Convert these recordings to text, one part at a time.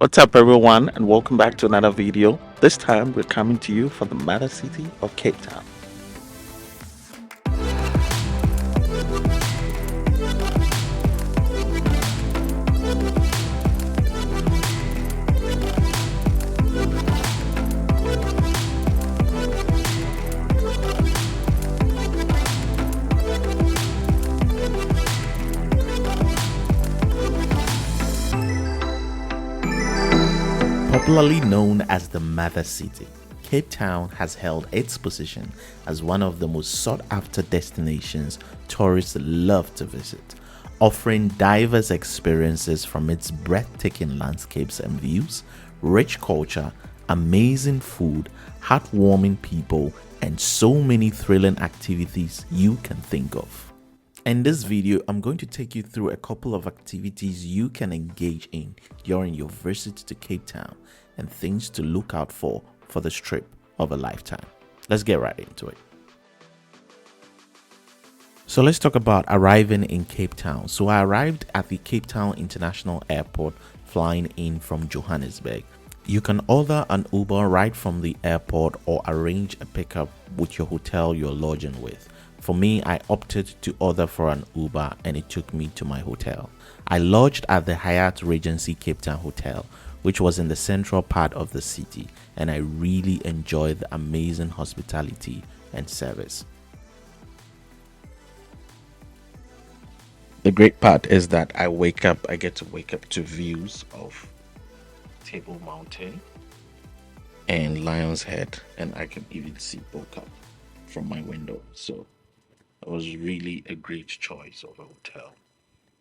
What's up everyone and welcome back to another video. This time we're coming to you from the mother city of Cape Town. Popularly known as the Mother City, Cape Town has held its position as one of the most sought-after destinations tourists love to visit, offering diverse experiences from its breathtaking landscapes and views, rich culture, amazing food, heartwarming people, and so many thrilling activities you can think of. In this video, I'm going to take you through a couple of activities you can engage in during your visit to Cape Town and things to look out for this trip of a lifetime. Let's get right into it. So let's talk about arriving in Cape Town. So I arrived at the Cape Town International Airport flying in from Johannesburg. You can order an Uber right from the airport or arrange a pickup with your hotel you're lodging with. For me, I opted to order for an Uber and it took me to my hotel. I lodged at the Hyatt Regency Cape Town Hotel, which was in the central part of the city, and I really enjoyed the amazing hospitality and service. The great part is that I get to wake up to views of Table Mountain and Lion's Head, and I can even see Boca from my window. So it was really a great choice of a hotel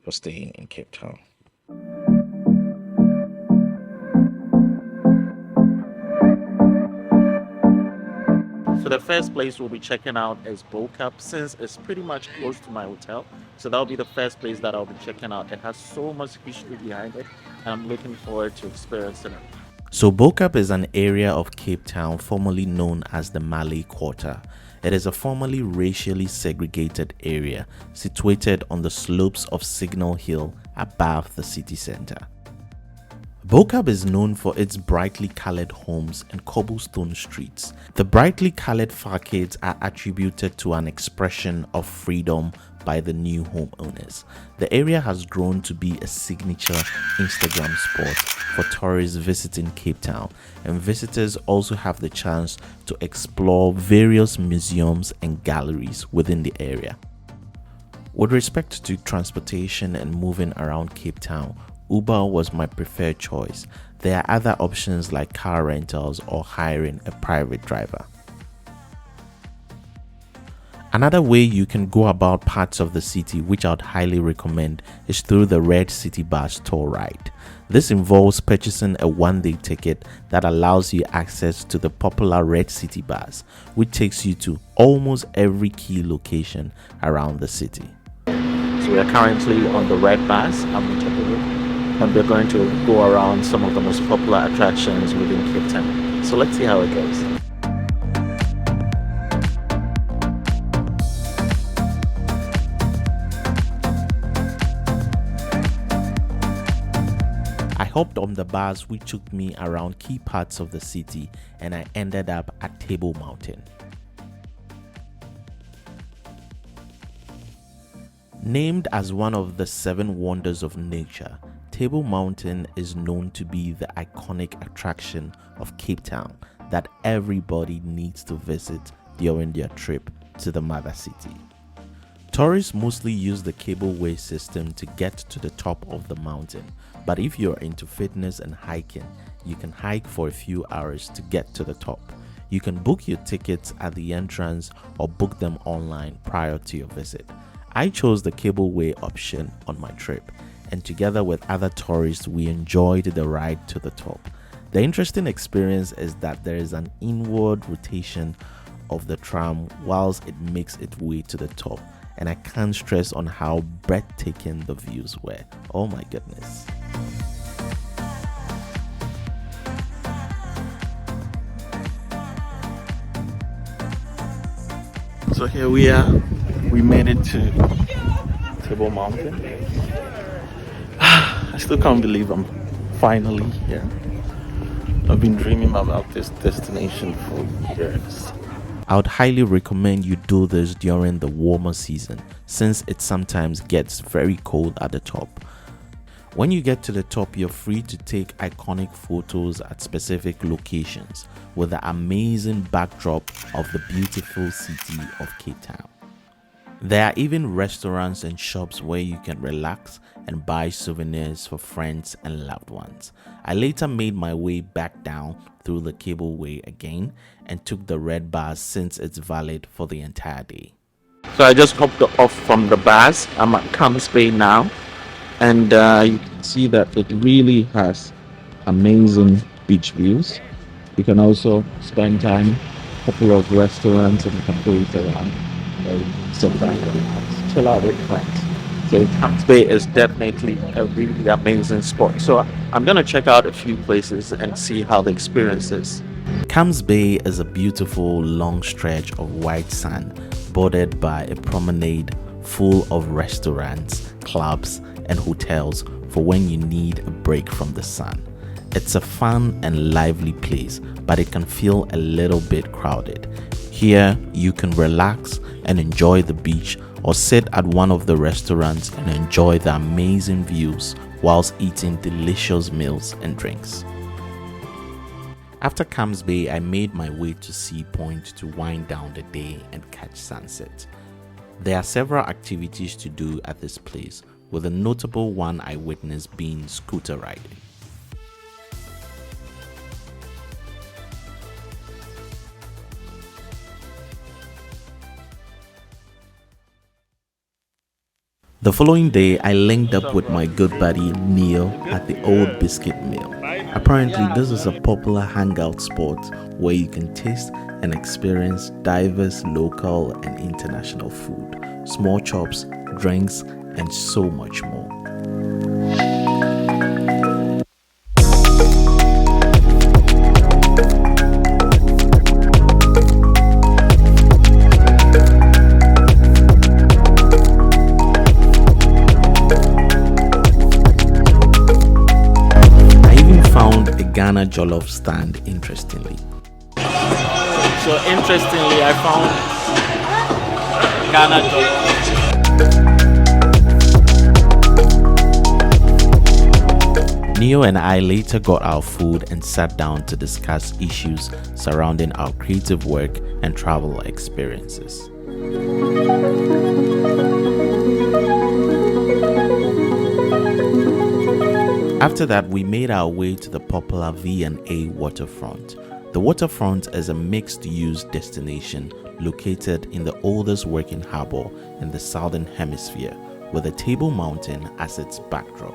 for staying in Cape Town. So the first place we'll be checking out is Boca, since it's pretty much close to my hotel. So that'll be the first place that I'll be checking out. It has so much history behind it, and I'm looking forward to experiencing it. So Boca is an area of Cape Town formerly known as the Malay Quarter. It is a formerly racially segregated area situated on the slopes of Signal Hill above the city center. Boca is known for its brightly colored homes and cobblestone streets. The brightly colored facades are attributed to an expression of freedom by the new homeowners. The area has grown to be a signature Instagram spot for tourists visiting Cape Town, and visitors also have the chance to explore various museums and galleries within the area. With respect to transportation and moving around Cape Town, Uber was my preferred choice. There are other options like car rentals or hiring a private driver. Another way you can go about parts of the city, which I'd highly recommend, is through the Red City Bus tour ride. This involves purchasing a one-day ticket that allows you access to the popular Red City Bus, which takes you to almost every key location around the city. So we are currently on the Red Bus. I'm on top of it, and we're going to go around some of the most popular attractions within Cape Town. So let's see how it goes. I hopped on the bus which took me around key parts of the city, and I ended up at Table Mountain. Named as one of the 7 wonders of nature, Table Mountain is known to be the iconic attraction of Cape Town that everybody needs to visit during their trip to the mother city. Tourists mostly use the cableway system to get to the top of the mountain, but if you're into fitness and hiking, you can hike for a few hours to get to the top. You can book your tickets at the entrance or book them online prior to your visit. I chose the cableway option on my trip, and together with other tourists, we enjoyed the ride to the top. The interesting experience is that there is an inward rotation of the tram whilst it makes its way to the top, and I can't stress on how breathtaking the views were. Oh my goodness. So here we are. We made it to Table Mountain. I still can't believe I'm Finally here. I've been dreaming about this destination for years. I would highly recommend you do this during the warmer season since it sometimes gets very cold at the top. When you get to the top, you're free to take iconic photos at specific locations with the amazing backdrop of the beautiful city of Cape Town. There are even restaurants and shops where you can relax and buy souvenirs for friends and loved ones. I later made my way back down through the cableway again and took the red bus since it's valid for the entire day. So I just hopped off from the bus. I'm at Camps Bay now, and you can see that it really has amazing beach views. You can also spend time, a couple of restaurants and cafes around. Sometimes chill out with friends. So Camps Bay is definitely a really amazing spot. So I'm gonna check out a few places and see how the experience is. Camps Bay is a beautiful long stretch of white sand bordered by a promenade full of restaurants, clubs, and hotels for when you need a break from the sun. It's a fun and lively place, but it can feel a little bit crowded. Here, you can relax and enjoy the beach or sit at one of the restaurants and enjoy the amazing views whilst eating delicious meals and drinks. After Camps Bay, I made my way to Sea Point to wind down the day and catch sunset. There are several activities to do at this place, with a notable one I witnessed being scooter riding. The following day, I linked up with my good buddy Neil at the old Biscuit Meal. Apparently, this is a popular hangout spot where you can taste and experience diverse local and international food, small chops, drinks, and so much more. Ghana jollof stand interestingly. So interestingly, I found Ghana jollof. Neo and I later got our food and sat down to discuss issues surrounding our creative work and travel experiences. After that, we made our way to the popular V&A waterfront. The waterfront is a mixed-use destination located in the oldest working harbour in the southern hemisphere, with a Table Mountain as its backdrop.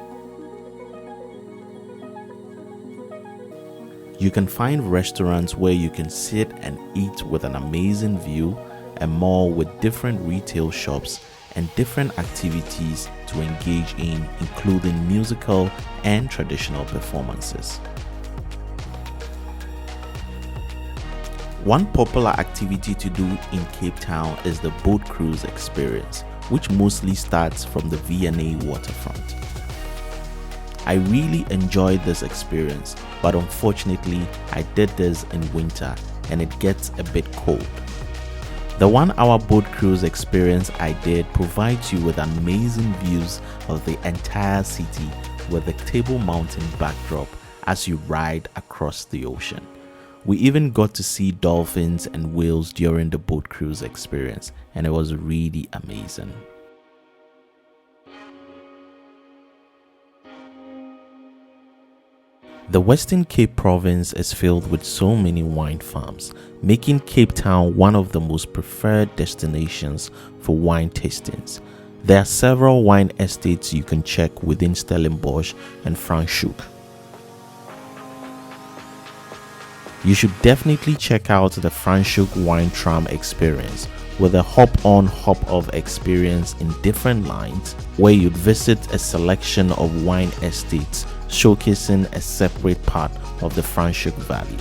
You can find restaurants where you can sit and eat with an amazing view, a mall with different retail shops and different activities to engage in, including musical and traditional performances. One popular activity to do in Cape Town is the boat cruise experience, which mostly starts from the V&A waterfront. I really enjoyed this experience, but unfortunately I did this in winter and it gets a bit cold. The 1-hour boat cruise experience I did provides you with amazing views of the entire city with the Table Mountain backdrop as you ride across the ocean. We even got to see dolphins and whales during the boat cruise experience, and it was really amazing. The Western Cape province is filled with so many wine farms, making Cape Town one of the most preferred destinations for wine tastings. There are several wine estates you can check within Stellenbosch and Franschhoek. You should definitely check out the Franschhoek wine Tram experience, with a hop-on, hop-off experience in different lines where you'd visit a selection of wine estates showcasing a separate part of the Franschhoek Valley.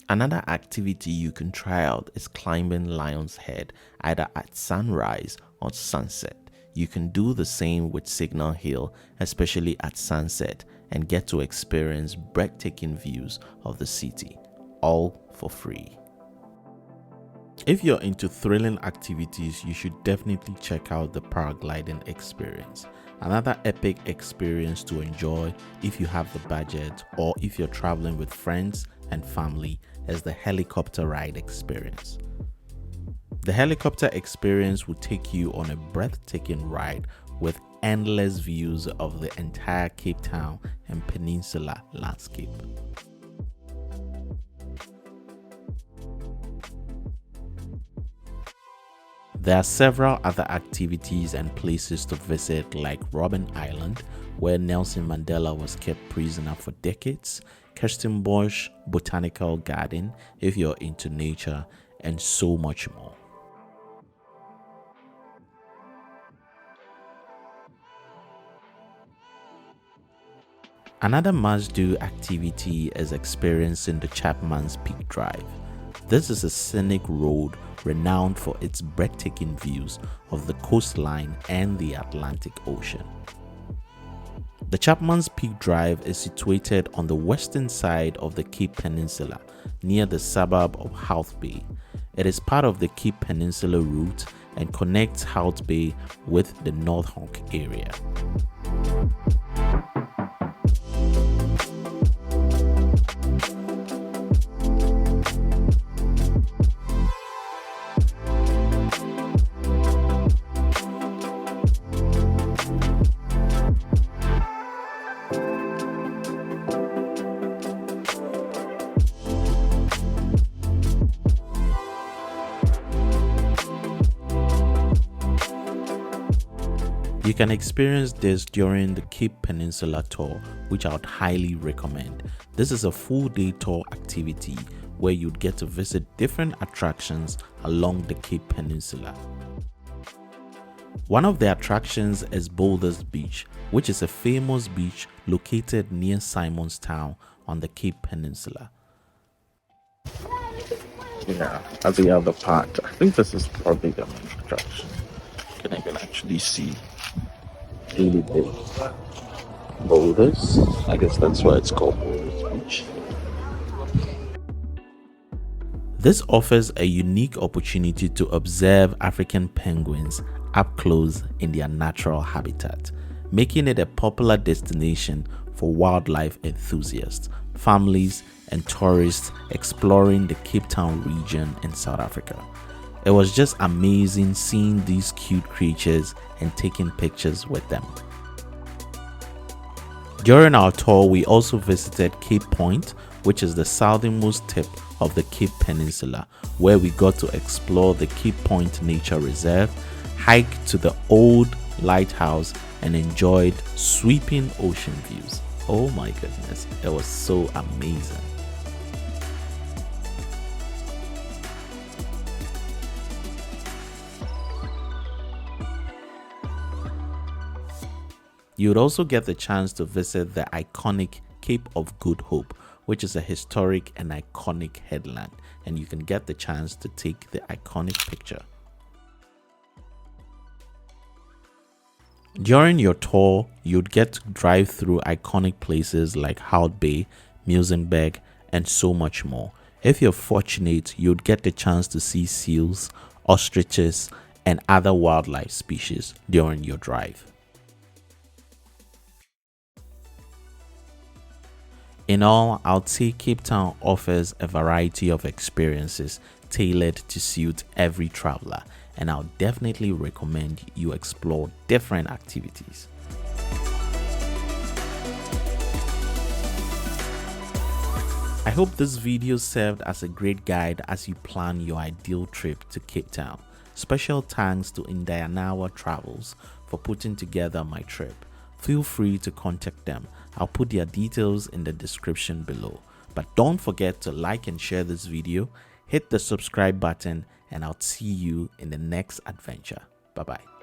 Another activity you can try out is climbing Lion's Head either at sunrise or sunset. You can do the same with Signal Hill, especially at sunset, and get to experience breathtaking views of the city, all for free. If you're into thrilling activities, you should definitely check out the paragliding experience. Another epic experience to enjoy if you have the budget or if you're traveling with friends and family is the helicopter ride experience. The helicopter experience will take you on a breathtaking ride with endless views of the entire Cape Town and Peninsula landscape. There are several other activities and places to visit like Robben Island, where Nelson Mandela was kept prisoner for decades, Kirstenbosch Botanical Garden if you're into nature, and so much more. Another must-do activity is experiencing the Chapmans Peak Drive. This is a scenic road renowned for its breathtaking views of the coastline and the Atlantic Ocean. The Chapmans Peak Drive is situated on the western side of the Cape Peninsula, near the suburb of Hout Bay. It is part of the Cape Peninsula route and connects Hout Bay with the North Honk area. You can experience this during the Cape Peninsula tour, which I would highly recommend. This is a full day tour activity where you'd get to visit different attractions along the Cape Peninsula. One of the attractions is Boulders Beach, which is a famous beach located near Simonstown on the Cape Peninsula. Yeah, at the other part, I think this is probably the main attraction. You can even actually see really big boulders. I guess that's why it's called Boulders Beach. This offers a unique opportunity to observe African penguins up close in their natural habitat, making it a popular destination for wildlife enthusiasts, families, and tourists exploring the Cape Town region in South Africa. It was just amazing seeing these cute creatures and taking pictures with them. During our tour, we also visited Cape Point, which is the southernmost tip of the Cape Peninsula, where we got to explore the Cape Point Nature Reserve, hike to the old lighthouse, and enjoyed sweeping ocean views. Oh my goodness, it was so amazing. You would also get the chance to visit the iconic Cape of Good Hope, which is a historic and iconic headland, and you can get the chance to take the iconic picture. During your tour, you'd get to drive through iconic places like Hout Bay, Muizenberg, and so much more. If you're fortunate, you'd get the chance to see seals, ostriches, and other wildlife species during your drive. In all, I'd say Cape Town offers a variety of experiences tailored to suit every traveler, and I'll definitely recommend you explore different activities. I hope this video served as a great guide as you plan your ideal trip to Cape Town. Special thanks to Indianawa Travels for putting together my trip. Feel free to contact them. I'll put their details in the description below. But don't forget to like and share this video, hit the subscribe button, and I'll see you in the next adventure. Bye bye.